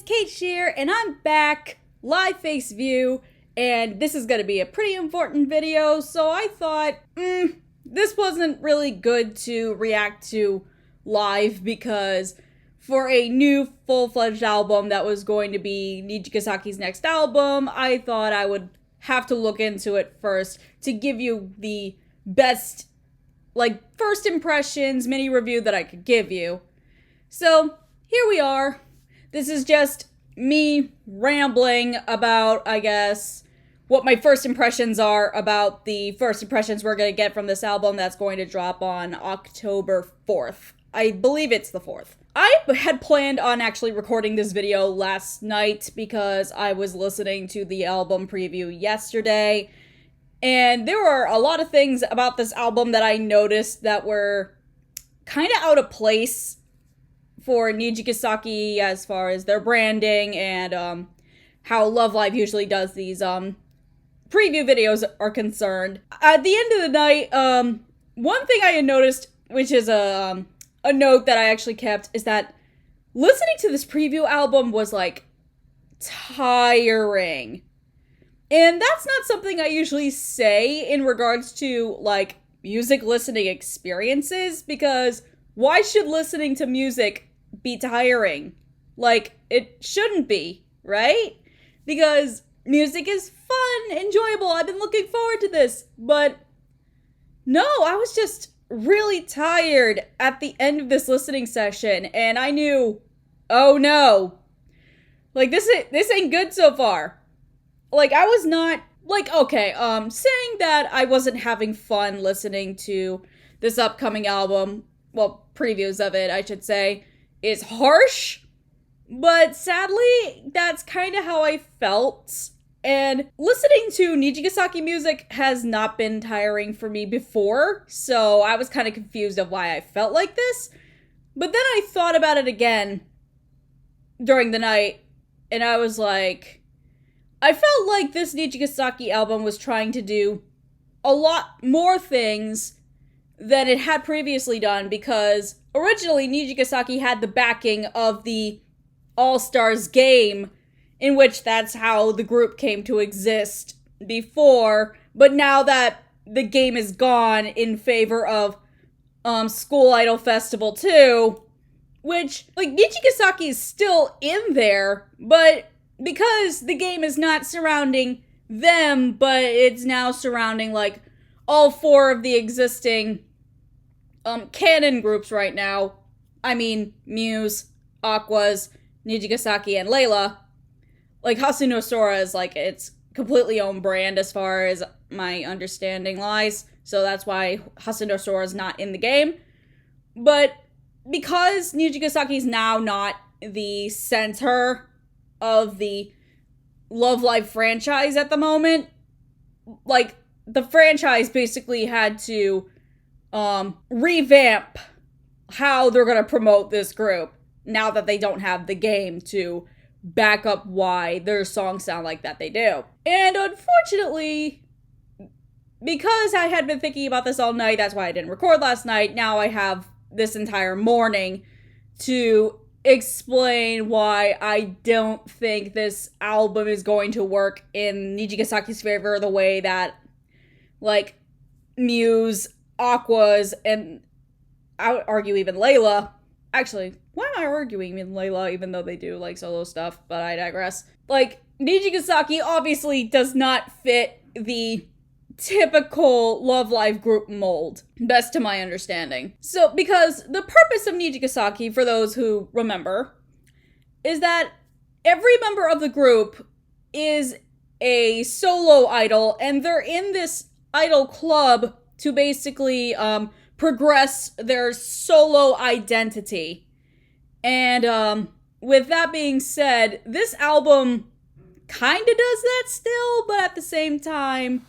Cait here, and I'm back, live face view, and this is going to be a pretty important video, so I thought, this wasn't really good to react to live, because for a new full-fledged album that was going to be Nijagasaki's next album, I thought I would have to look into it first to give you the best, first impressions mini review that I could give you. So, here we are. This is just me rambling about, I guess, what my first impressions are about the first impressions we're going to get from this album that's going to drop on October 4th. I believe it's the 4th. I had planned on actually recording this video last night because I was listening to the album preview yesterday, and there were a lot of things about this album that I noticed that were kind of out of place for Nijigasaki as far as their branding and how Love Live usually does these preview videos are concerned. At the end of the night, one thing I had noticed, which is a note that I actually kept, is that listening to this preview album was tiring. And that's not something I usually say in regards to music listening experiences, because why should listening to music be tiring? It shouldn't be, right? Because music is fun, enjoyable. I've been looking forward to this. But no, I was just really tired at the end of this listening session, and I knew, oh no, this ain't good so far. I was not, saying that I wasn't having fun listening to this upcoming album, well, previews of it, I should say, is harsh, but sadly, that's kind of how I felt. And listening to Nijigasaki music has not been tiring for me before, so I was kind of confused of why I felt like this. But then I thought about it again during the night, and I was like, I felt like this Nijigasaki album was trying to do a lot more things than it had previously done, because originally Nijigasaki had the backing of the All-Stars game, in which that's how the group came to exist before, but now that the game is gone in favor of School Idol Festival 2, which, Nijigasaki is still in there, but because the game is not surrounding them, but it's now surrounding, all four of the existing canon groups right now. I mean, Muse, Aquas, Nijigasaki, and Layla. Hasuno Sora is, its completely own brand as far as my understanding lies, so that's why Hasuno Sora is not in the game. But because Nijigasaki is now not the center of the Love Live franchise at the moment, the franchise basically had to revamp how they're gonna promote this group now that they don't have the game to back up why their songs sound like that they do. And unfortunately, because I had been thinking about this all night, that's why I didn't record last night, now I have this entire morning to explain why I don't think this album is going to work in Nijagasaki's favor the way that, Muse, Aquas, and I would argue even Layla. Actually, why am I arguing in Layla even though they do, solo stuff? But I digress. Nijigasaki obviously does not fit the typical Love Live group mold, best to my understanding. So, because the purpose of Nijigasaki, for those who remember, is that every member of the group is a solo idol, and they're in this idol club to basically progress their solo identity. And with that being said, this album kinda does that still, but at the same time,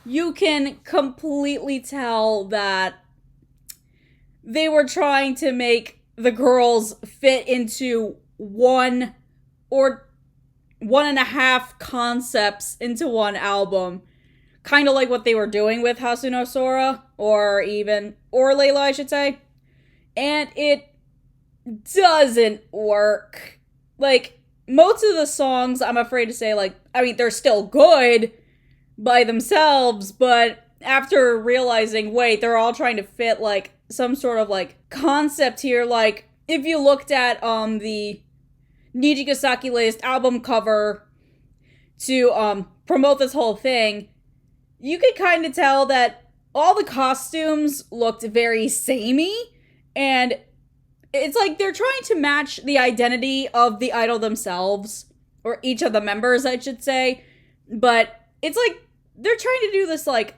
you can completely tell that they were trying to make the girls fit into one or one and a half concepts into one album. Kind of like what they were doing with Hasuno Sora, or Layla, I should say. And it doesn't work. most of the songs, I'm afraid to say, like, I mean, they're still good by themselves, but after realizing, wait, they're all trying to fit, like, some sort of, like, concept here, like, if you looked at, the Nijigasaki latest album cover to, promote this whole thing, you could kind of tell that all the costumes looked very samey, and it's like they're trying to match the identity of the idol themselves, or each of the members, I should say, but it's like they're trying to do this, like,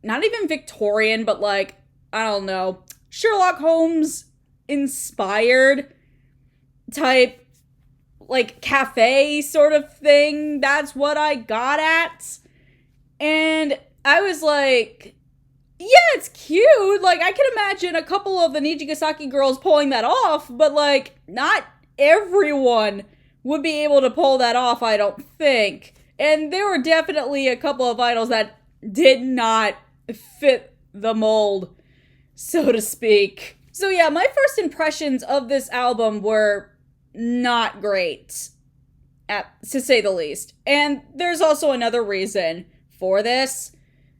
not even Victorian, but like, I don't know, Sherlock Holmes inspired type, like, cafe sort of thing. That's what I got at. And I was like, yeah, it's cute. Like, I can imagine a couple of the Nijigasaki girls pulling that off, but, like, not everyone would be able to pull that off, I don't think. And there were definitely a couple of idols that did not fit the mold, so to speak. So yeah, my first impressions of this album were not great, to say the least. And there's also another reason for this.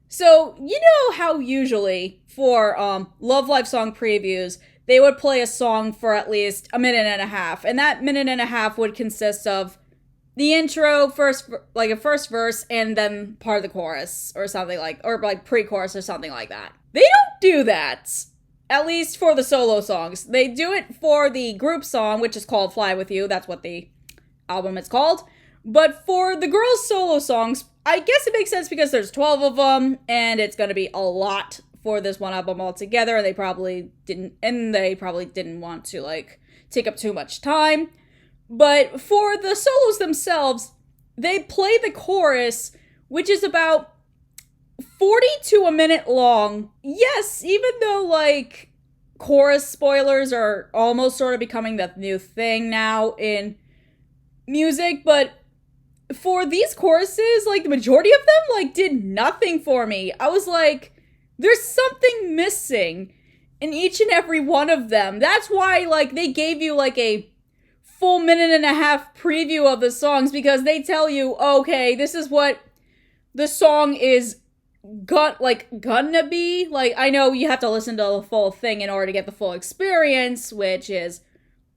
So, you know how usually for Love Live song previews, they would play a song for at least a minute and a half. And that minute and a half would consist of the intro, a first verse, and then part of the chorus or something like, or like pre-chorus or something like that. They don't do that. At least for the solo songs. They do it for the group song, which is called Fly With You. That's what the album is called. But for the girls' solo songs, I guess it makes sense because there's 12 of them, and it's going to be a lot for this one album altogether, and they probably didn't want to, like, take up too much time. But for the solos themselves, they play the chorus, which is about 40 to a minute long. Yes, even though, like, chorus spoilers are almost sort of becoming the new thing now in music, but for these choruses, like, the majority of them, like, did nothing for me. I was like, there's something missing in each and every one of them. That's why, like, they gave you, like, a full minute and a half preview of the songs, because they tell you, okay, this is what the song is gonna be. Like, I know you have to listen to the full thing in order to get the full experience, which is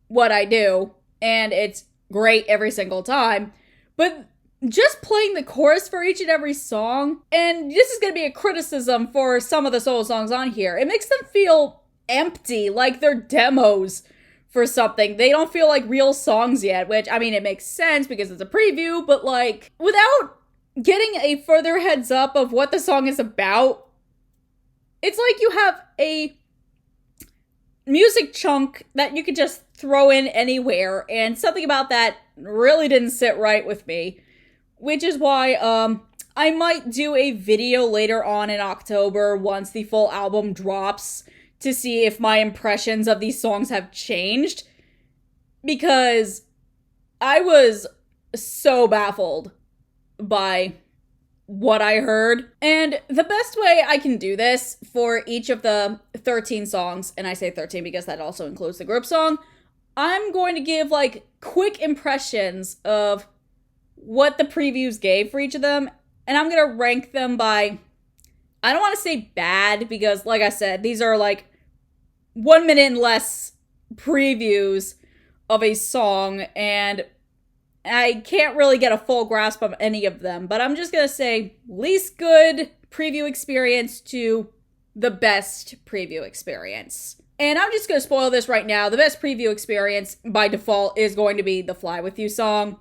what I do, and it's great every single time. But just playing the chorus for each and every song, and this is going to be a criticism for some of the solo songs on here, it makes them feel empty, like they're demos for something. They don't feel like real songs yet, which, I mean, it makes sense because it's a preview, but, like, without getting a further heads up of what the song is about, it's like you have a music chunk that you could just throw in anywhere, and something about that really didn't sit right with me, which is why I might do a video later on in October once the full album drops to see if my impressions of these songs have changed, because I was so baffled by what I heard. And the best way I can do this for each of the 13 songs, and I say 13 because that also includes the group song, I'm going to give, like, quick impressions of what the previews gave for each of them, and I'm going to rank them by, I don't want to say bad, because, like I said, these are, like, 1 minute and less previews of a song, and I can't really get a full grasp of any of them, but I'm just going to say least good preview experience to the best preview experience. And I'm just going to spoil this right now. The best preview experience, by default, is going to be the Fly With You song.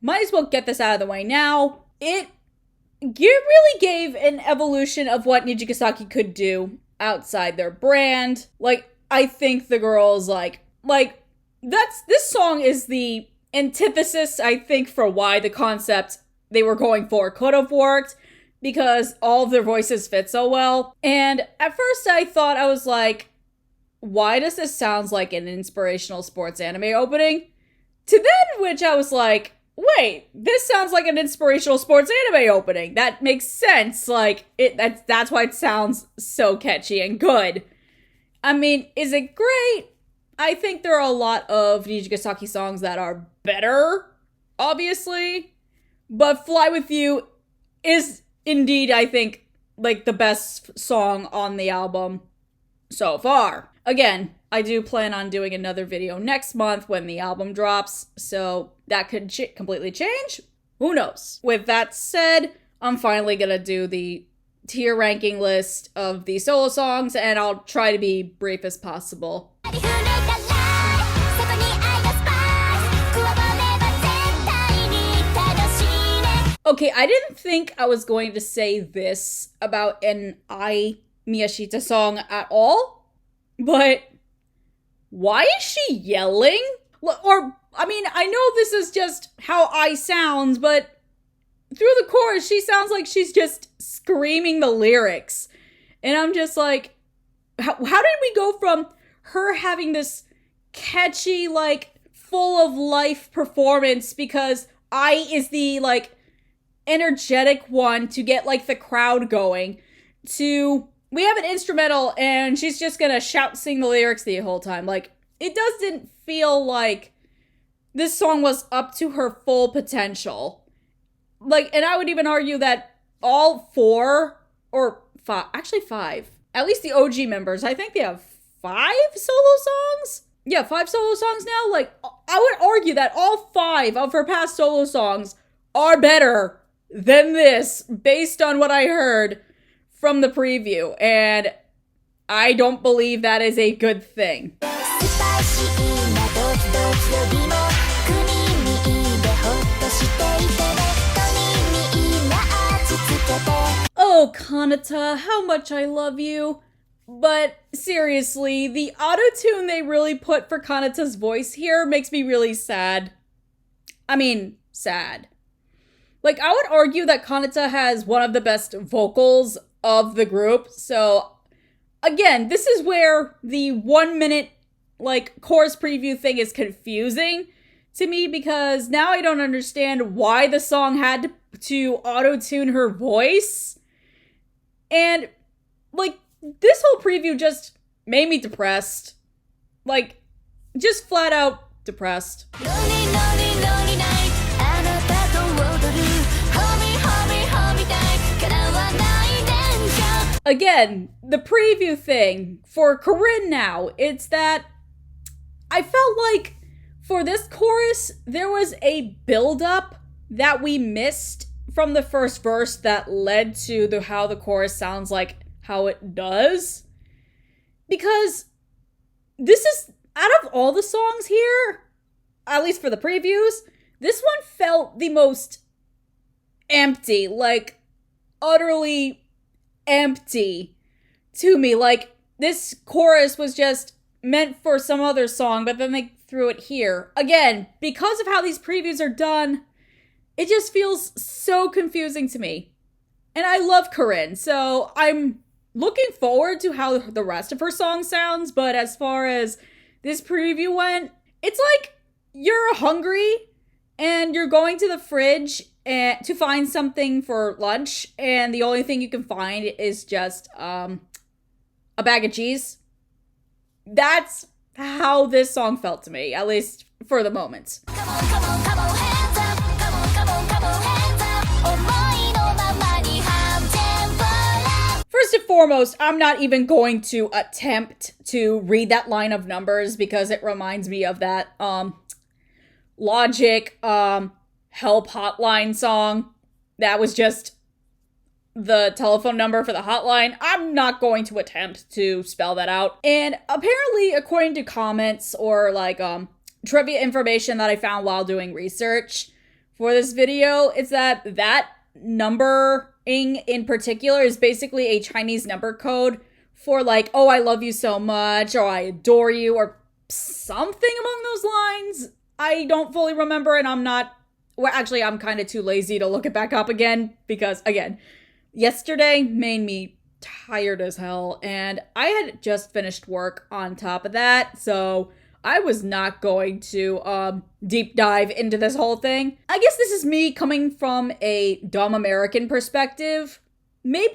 Might as well get this out of the way now. It really gave an evolution of what Nijigasaki could do outside their brand. Like, I think the girls, like, this song is the antithesis, I think, for why the concept they were going for could have worked, because all of their voices fit so well. And at first I thought, I was like, why does this sound like an inspirational sports anime opening? To then which I was like, wait, this sounds like an inspirational sports anime opening. That makes sense. Like, that's why it sounds so catchy and good. I mean, is it great? I think there are a lot of Nijigasaki songs that are better, obviously. But Fly With You is indeed, I think, like the best song on the album so far. Again, I do plan on doing another video next month when the album drops, so that could completely change. Who knows? With that said, I'm finally gonna do the tier ranking list of the solo songs, and I'll try to be brief as possible. Okay, I didn't think I was going to say this about an Ai Miyashita song at all, but why is she yelling? Or, I mean, I know this is just how Ai sounds, but through the chorus, she sounds like she's just screaming the lyrics. And I'm just like, how did we go from her having this catchy, like, full of life performance because Ai is the, like, energetic one to get, like, the crowd going, to we have an instrumental and she's just gonna sing the lyrics the whole time. Like, it doesn't feel like this song was up to her full potential. Like, and I would even argue that all four, or five, at least the OG members, I think they have 5 solo songs? Yeah, 5 solo songs now? Like, I would argue that all 5 of her past solo songs are better than this, based on what I heard from the preview, and I don't believe that is a good thing. Oh, Kanata, how much I love you. But seriously, the auto-tune they really put for Kanata's voice here makes me really sad. I mean, sad. Like, I would argue that Kanata has one of the best vocals of the group, so again, this is where the 1 minute, like, chorus preview thing is confusing to me, because now I don't understand why the song had to auto-tune her voice. And, like, this whole preview just made me depressed. Like, just flat out depressed. Again, the preview thing for Corinne now, it's that I felt like for this chorus, there was a build-up that we missed from the first verse that led to how the chorus sounds like how it does. Because this is, out of all the songs here, at least for the previews, this one felt the most empty, like utterly empty to me. Like, this chorus was just meant for some other song, but then they threw it here. Again, because of how these previews are done, it just feels so confusing to me. And I love Corinne, so I'm looking forward to how the rest of her song sounds, but as far as this preview went, it's like you're hungry and you're going to the fridge to find something for lunch, and the only thing you can find is just a bag of cheese. That's how this song felt to me, at least for the moment. Come on, come on, come on, hands up. Come on, come on, come on, hands up. First and foremost, I'm not even going to attempt to read that line of numbers because it reminds me of that Logic Help Hotline song. That was just the telephone number for the hotline. I'm not going to attempt to spell that out. And apparently, according to comments or like trivia information that I found while doing research for this video, it's that numbering in particular is basically a Chinese number code for like, oh, I love you so much, or I adore you, or something among those lines. I don't fully remember, and I'm kind of too lazy to look it back up again, because, again, yesterday made me tired as hell, and I had just finished work on top of that, so I was not going to deep dive into this whole thing. I guess this is me coming from a dumb American perspective. Maybe,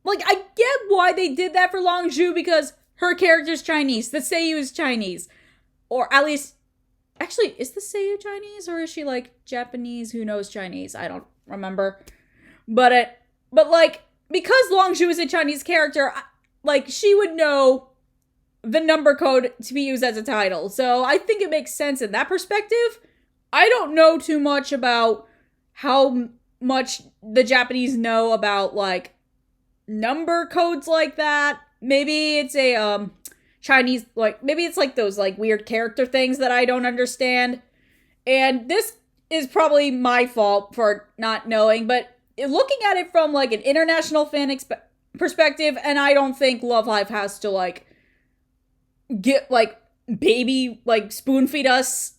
like, I get why they did that for Longzhu because her character's Chinese. The Seiyu is Chinese. Or at least, actually, is the Seiyu Chinese or is she, like, Japanese? Who knows Chinese? I don't remember. But like, because Longzhu is a Chinese character, like, she would know the number code to be used as a title. So I think it makes sense in that perspective. I don't know too much about how much the Japanese know about, like, number codes like that. Maybe it's a, Chinese, like, maybe it's like those, like, weird character things that I don't understand. And this is probably my fault for not knowing, but looking at it from, like, an international fan perspective, and I don't think Love Live has to, like, get, like, baby, like, spoon feed us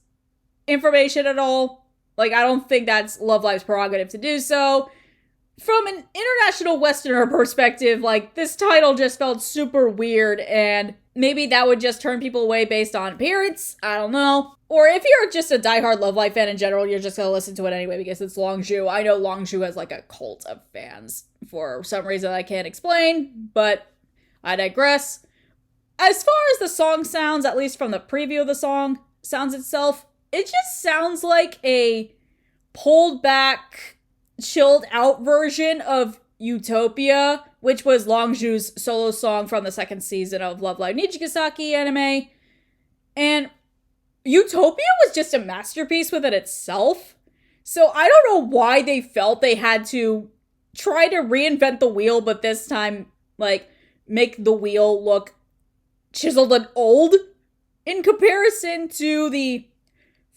information at all. Like, I don't think that's Love Live's prerogative to do so. From an international Westerner perspective, like, this title just felt super weird, and maybe that would just turn people away based on appearance. I don't know. Or if you're just a diehard Love Live fan in general, you're just gonna listen to it anyway because it's Longzhu. I know Longzhu has, like, a cult of fans for some reason I can't explain, but I digress. As far as the song sounds, at least from the preview of the song sounds itself, it just sounds like a pulled back, chilled out version of Utopia, which was Longzhu's solo song from the second season of Love Live Nijigasaki anime. And Utopia was just a masterpiece within itself. So I don't know why they felt they had to try to reinvent the wheel, but this time, like, make the wheel look chiseled and old in comparison to the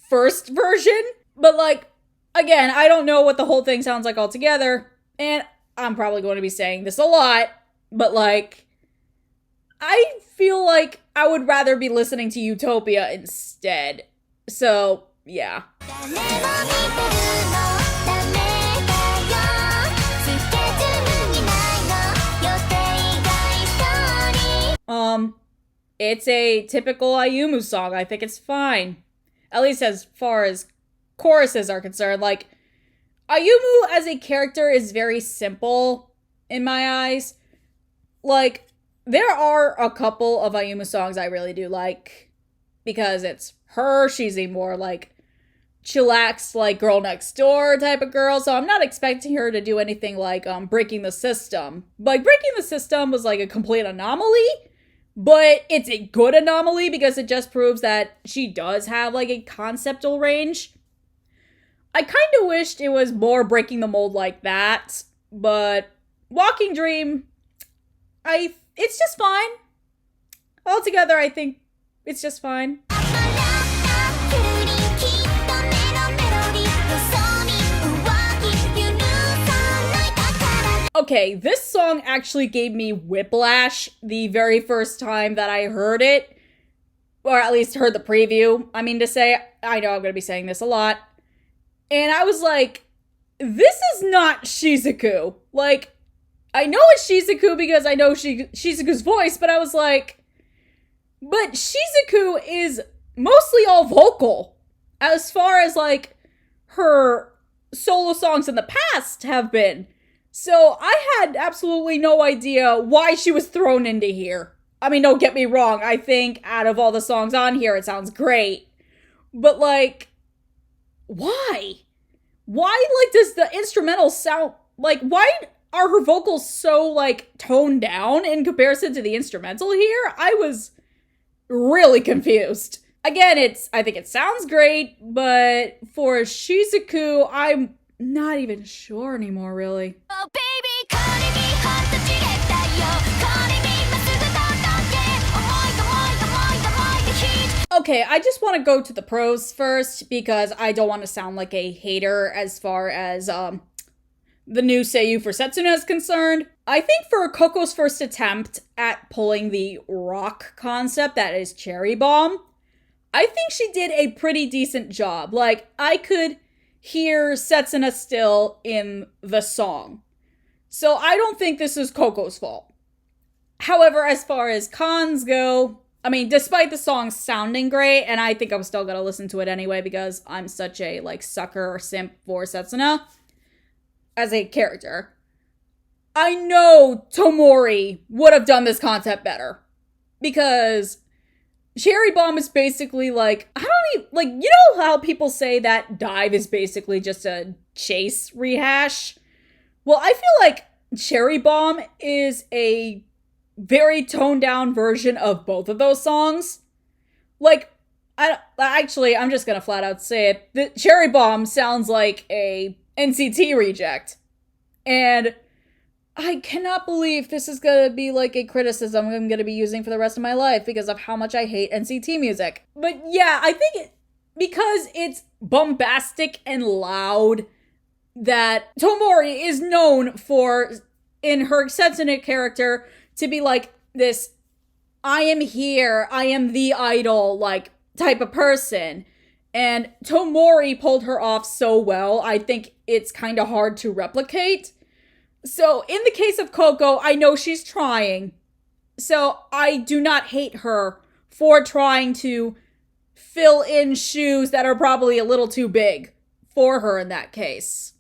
first version. But, like, again, I don't know what the whole thing sounds like altogether, and I'm probably going to be saying this a lot, but, like, I feel like I would rather be listening to Utopia instead. So, yeah. It's a typical Ayumu song. I think it's fine. At least as far as choruses are concerned. Like, Ayumu as a character is very simple in my eyes. Like, there are a couple of Ayumu songs I really do like because it's her. She's a more, like, chillaxed, like, girl next door type of girl. So I'm not expecting her to do anything like Breaking the System. Like, Breaking the System was, like, a complete anomaly. But it's a good anomaly because it just proves that she does have, like, a conceptual range. I kind of wished it was more breaking the mold like that, but Walking Dream, it's just fine. Altogether, I think it's just fine. Okay, this song actually gave me whiplash the very first time that I heard it. Or at least heard the preview. I mean to say, I know I'm going to be saying this a lot. And I was like, this is not Shizuku. Like, I know it's Shizuku because I know Shizuku's voice, but I was like, but Shizuku is mostly all vocal. As far as, like, her solo songs in the past have been. So I had absolutely no idea why she was thrown into here. I mean, don't get me wrong. I think out of all the songs on here, it sounds great. But, like, why? Why, like, does the instrumental sound, like, why are her vocals so, like, toned down in comparison to the instrumental here? I was really confused. Again, I think it sounds great, but for Shizuku, I'm not even sure anymore, really. Oh, baby, okay, I just want to go to the pros first because I don't want to sound like a hater as far as the new Seiyu for Setsuna is concerned. I think for Coco's first attempt at pulling the rock concept that is Cherry Bomb, I think she did a pretty decent job. Like, I could hear Setsuna still in the song. So I don't think this is Coco's fault. However, as far as cons go, I mean, despite the song sounding great, and I think I'm still gonna listen to it anyway because I'm such a, like, sucker or simp for Setsuna as a character. I know Tomori would have done this concept better. Because Cherry Bomb is basically like, I don't even, like, you know how people say that Dive is basically just a Chase rehash? Well, I feel like Cherry Bomb is a very toned down version of both of those songs. Like, I'm just gonna flat out say it. The Cherry Bomb sounds like a NCT reject. And I cannot believe this is gonna be like a criticism I'm gonna be using for the rest of my life because of how much I hate NCT music. But yeah, I think because it's bombastic and loud, that Tomori is known for, in her Setsuna character, to be like this, I am here, I am the idol, like, type of person. And Tomori pulled her off so well, I think it's kind of hard to replicate. So, in the case of Coco, I know she's trying. So, I do not hate her for trying to fill in shoes that are probably a little too big for her in that case.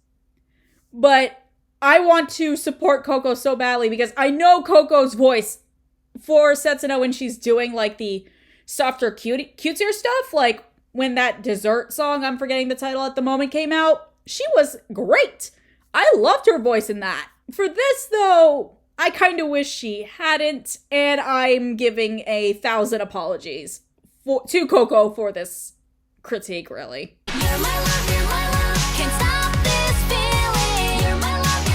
But I want to support Coco so badly because I know Coco's voice for Setsuna when she's doing, like, the softer, cutesier stuff. Like, when that dessert song, I'm forgetting the title at the moment, came out, she was great. I loved her voice in that. For this, though, I kind of wish she hadn't, and I'm giving 1,000 apologies to Coco for this critique, really. You're my love, can't stop this feeling. You're my love,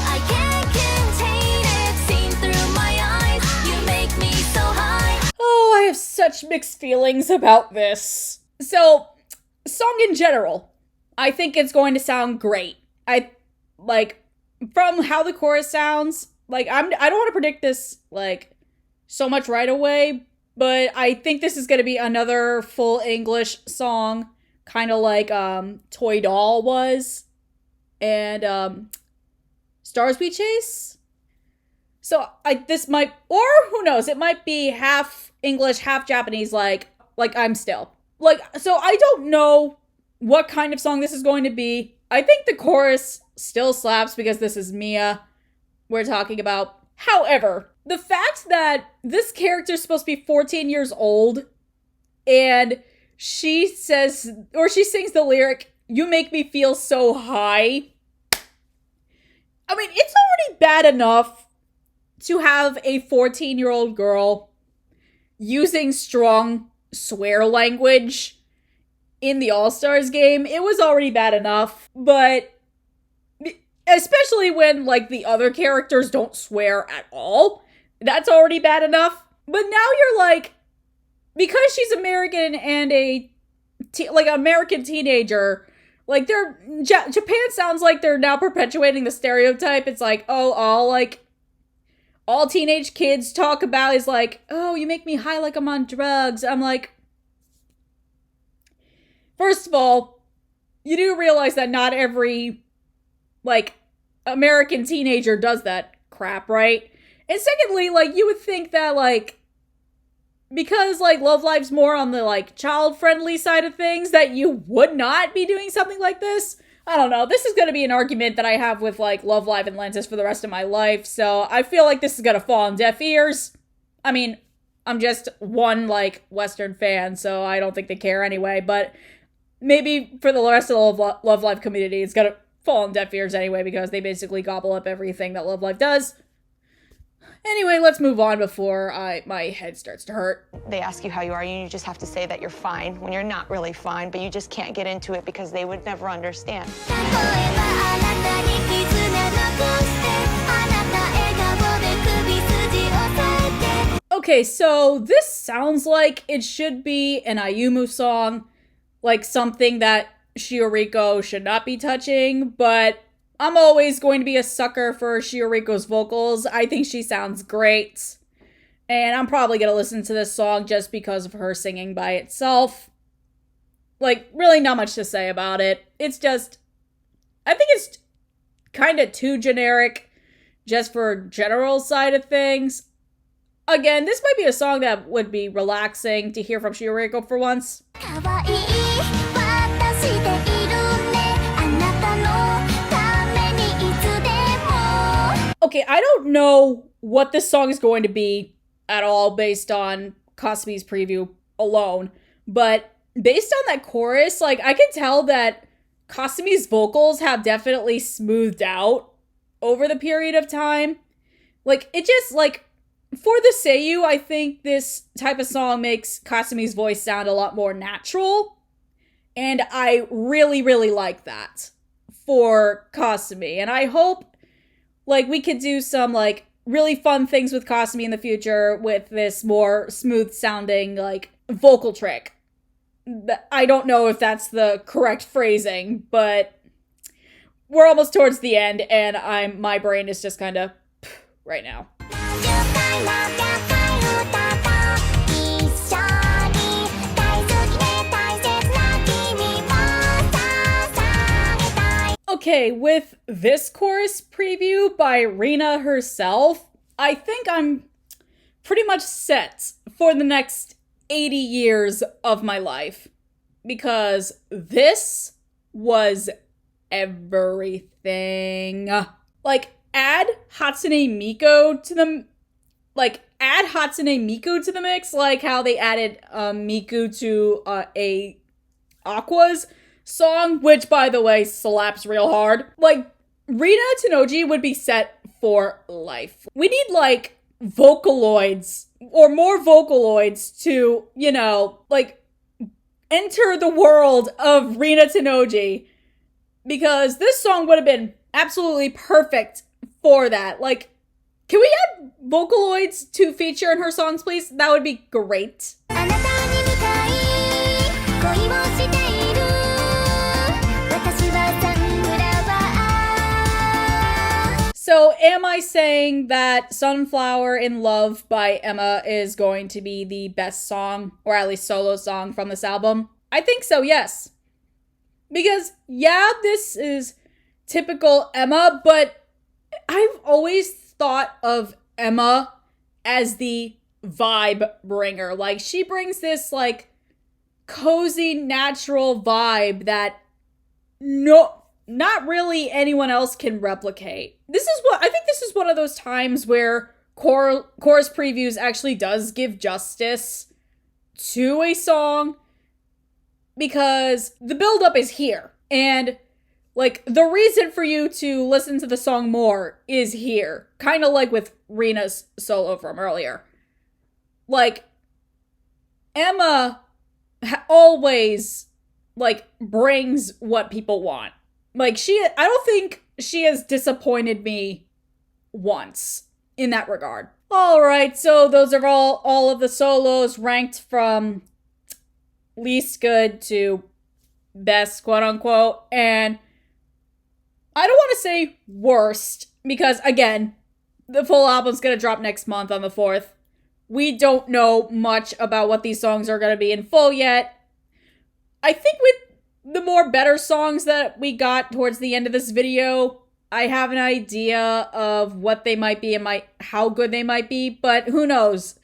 I can't contain it. Seen through my eyes, you make me so high. Oh, I have such mixed feelings about this. So, song in general, I think it's going to sound great. From how the chorus sounds, like, I don't want to predict this, like, so much right away, but I think this is going to be another full English song, kind of like, Toy Doll was, and, Stars We Chase? So, this might, or who knows, it might be half English, half Japanese, like I'm Still. Like, so I don't know what kind of song this is going to be. I think the chorus still slaps because this is Mia we're talking about. However, the fact that this character is supposed to be 14 years old and she says, or she sings the lyric, "You make me feel so high." I mean, it's already bad enough to have a 14-year-old girl using strong swear language in the All-Stars game. It was already bad enough, but especially when, like, the other characters don't swear at all, that's already bad enough. But now you're like, because she's American and American teenager, like, Japan sounds like they're now perpetuating the stereotype. It's like, oh, all teenage kids talk about is like, oh, you make me high like I'm on drugs. I'm like, first of all, you do realize that not every, like, American teenager does that crap, right? And secondly, like, you would think that, like, because, like, Love Live's more on the, like, child-friendly side of things, that you would not be doing something like this. I don't know. This is going to be an argument that I have with, like, Love Live and Lenses for the rest of my life, so I feel like this is going to fall on deaf ears. I mean, I'm just one, like, Western fan, so I don't think they care anyway, but maybe for the rest of the Love Live community, it's going to fall on deaf ears anyway, because they basically gobble up everything that Love Live does. Anyway, let's move on before my head starts to hurt. They ask you how you are, and you just have to say that you're fine when you're not really fine, but you just can't get into it because they would never understand. Okay, so this sounds like it should be an Ayumu song, like something that Shioriko should not be touching, but I'm always going to be a sucker for Shioriko's vocals. I think she sounds great. And I'm probably going to listen to this song just because of her singing by itself. Like, really not much to say about it. It's just, I think it's kind of too generic just for general side of things. Again, this might be a song that would be relaxing to hear from Shioriko for once. 可愛い私でいるねあなたのためにいつでも Okay, I don't know what this song is going to be at all based on Kasumi's preview alone, but based on that chorus, like, I can tell that Kasumi's vocals have definitely smoothed out over the period of time. Like, it just, like, for the seiyuu, I think this type of song makes Kasumi's voice sound a lot more natural. And I really, really like that for Kasumi. And I hope, like, we could do some, like, really fun things with Kasumi in the future with this more smooth sounding, like, vocal trick. I don't know if that's the correct phrasing, but we're almost towards the end, and my brain is just kind of right now. Okay, with this chorus preview by Rina herself, I think I'm pretty much set for the next 80 years of my life. Because this was everything. Like, add Hatsune Miku to the mix, like how they added Miku to a Aqua's song, which, by the way, slaps real hard. Like, Rina Tenoji would be set for life. We need, like, Vocaloids, or more Vocaloids to, you know, like, enter the world of Rina Tenoji, because this song would have been absolutely perfect for that. Like, can we add Vocaloids to feature in her songs, please? That would be great. あなたに見たい恋をしている私はサンフラワー So, am I saying that Sunflower in Love by Emma is going to be the best song, or at least solo song from this album? I think so, yes. Because, yeah, this is typical Emma, but I've always thought of Emma as the vibe bringer. Like, she brings this, like, cozy, natural vibe that not really anyone else can replicate. I think this is one of those times where chorus previews actually does give justice to a song, because the buildup is here. And, like, the reason for you to listen to the song more is here. Kind of like with Rina's solo from earlier. Like, Emma always, like, brings what people want. Like, I don't think she has disappointed me once in that regard. Alright, so those are all of the solos ranked from least good to best, quote unquote. And I don't want to say worst, because, again, the full album's gonna drop next month on the 4th. We don't know much about what these songs are gonna be in full yet. I think with the more better songs that we got towards the end of this video, I have an idea of what they might be and how good they might be, but who knows?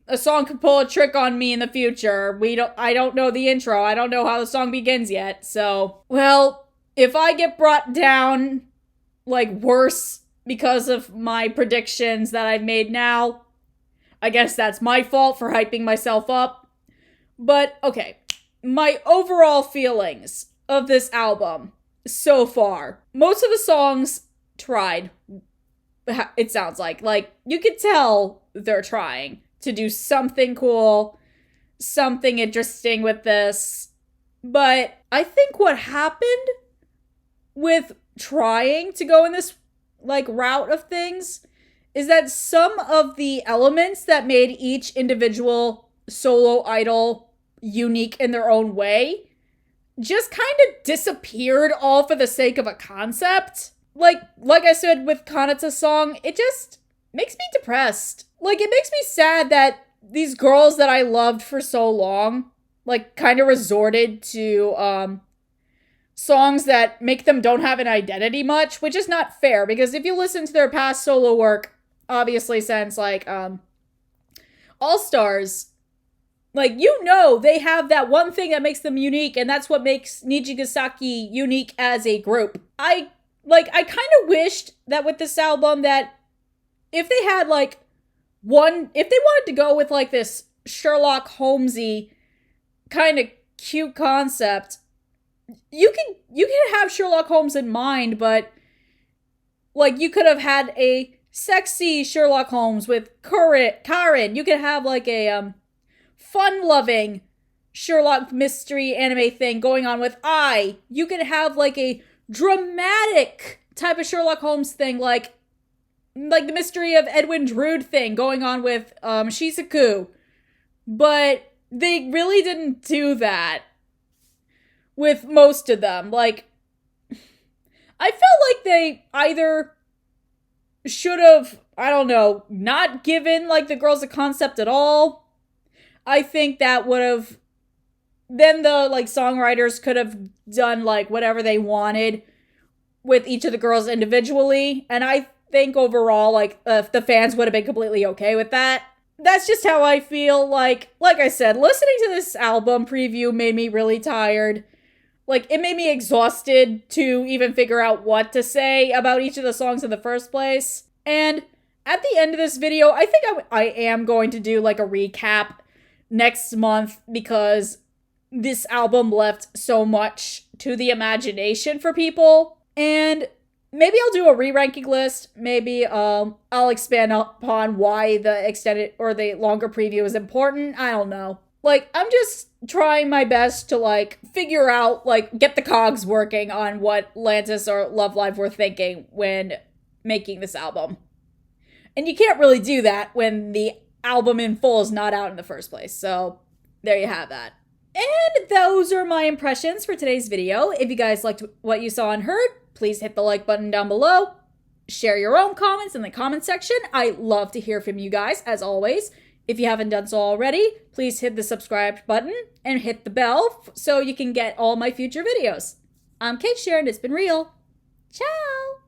A song could pull a trick on me in the future. I don't know the intro. I don't know how the song begins yet. So, well, if I get brought down, like, worse because of my predictions that I've made now, I guess that's my fault for hyping myself up. But, okay. My overall feelings of this album so far. Most of the songs tried. It sounds like. Like, you could tell they're trying to do something cool, something interesting with this. But I think what happened with trying to go in this, like, route of things is that some of the elements that made each individual solo idol unique in their own way just kind of disappeared all for the sake of a concept. Like I said with Kanata's song, it just makes me depressed. Like, it makes me sad that these girls that I loved for so long, like, kind of resorted to, songs that make them don't have an identity much, which is not fair, because if you listen to their past solo work, obviously since, like, all-stars, like, you know, they have that one thing that makes them unique, and that's what makes Nijigasaki unique as a group. I kind of wished that with this album that if they had, like, if they wanted to go with, like, this Sherlock Holmesy kind of cute concept, you can have Sherlock Holmes in mind, but, like, you could have had a sexy Sherlock Holmes with Karen. You could have, like, a, fun-loving Sherlock mystery anime thing going on with I. You could have, like, a dramatic type of Sherlock Holmes thing, like the mystery of Edwin Drood thing going on with Shizuku. But they really didn't do that with most of them. Like, I felt like they either should have, I don't know, not given, like, the girls a concept at all. I think that would have, then the, like, songwriters could have done, like, whatever they wanted with each of the girls individually, and I think overall, like, the fans would have been completely okay with that. That's just how I feel. Like I said, listening to this album preview made me really tired. Like, it made me exhausted to even figure out what to say about each of the songs in the first place. And at the end of this video, I think I am going to do, like, a recap next month, because this album left so much to the imagination for people. And maybe I'll do a re-ranking list. Maybe I'll expand upon why the extended or the longer preview is important. I don't know. Like, I'm just trying my best to, like, figure out, like, get the cogs working on what Lantis or Love Live were thinking when making this album. And you can't really do that when the album in full is not out in the first place. So there you have that. And those are my impressions for today's video. If you guys liked what you saw and heard, please hit the like button down below. Share your own comments in the comment section. I love to hear from you guys, as always. If you haven't done so already, please hit the subscribe button and hit the bell so you can get all my future videos. I'm Cait Cher, and it's been real. Ciao!